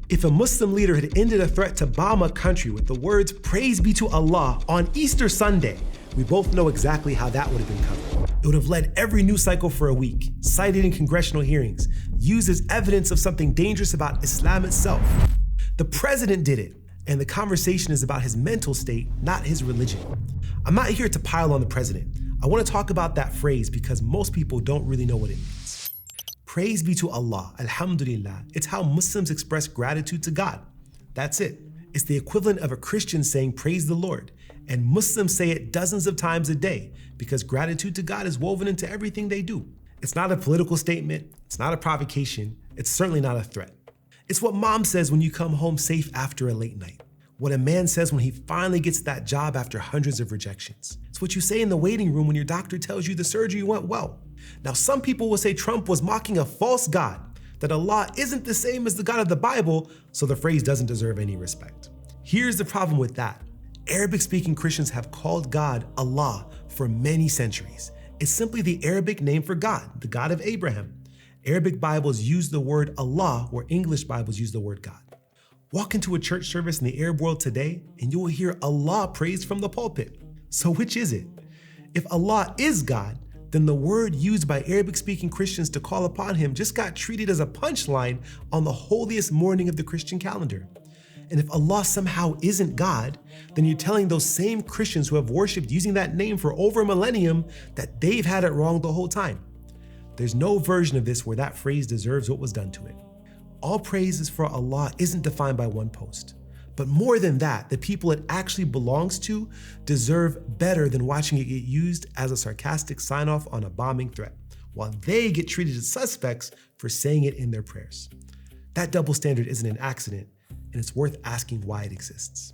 If a Muslim leader had ended a threat to bomb a country with the words, "Praise be to Allah," on Easter Sunday, we both know exactly how that would have been covered. It would have led every news cycle for a week, cited in congressional hearings, used as evidence of something dangerous about Islam itself. The president did it, and the conversation is about his mental state, not his religion. I'm not here to pile on the president. I want to talk about that phrase because most people don't really know what it means. Praise be to Allah, alhamdulillah. It's how Muslims express gratitude to God. That's it. It's the equivalent of a Christian saying praise the Lord, and Muslims say it dozens of times a day because gratitude to God is woven into everything they do. It's not a political statement, it's not a provocation, it's certainly not a threat. It's what mom says when you come home safe after a late night. What a man says when he finally gets that job after hundreds of rejections. It's what you say in the waiting room when your doctor tells you the surgery went well. Now, some people will say Trump was mocking a false God, that Allah isn't the same as the God of the Bible, so the phrase doesn't deserve any respect. Here's the problem with that. Arabic-speaking Christians have called God Allah for many centuries. It's simply the Arabic name for God, the God of Abraham. Arabic Bibles use the word Allah where English Bibles use the word God. Walk into a church service in the Arab world today and you will hear Allah praised from the pulpit. So which is it? If Allah is God, then the word used by Arabic-speaking Christians to call upon him just got treated as a punchline on the holiest morning of the Christian calendar. And if Allah somehow isn't God, then you're telling those same Christians who have worshiped using that name for over a millennium that they've had it wrong the whole time. There's no version of this where that phrase deserves what was done to it. All praises for Allah isn't defined by one post. But more than that, the people it actually belongs to deserve better than watching it get used as a sarcastic sign-off on a bombing threat, while they get treated as suspects for saying it in their prayers. That double standard isn't an accident, and it's worth asking why it exists.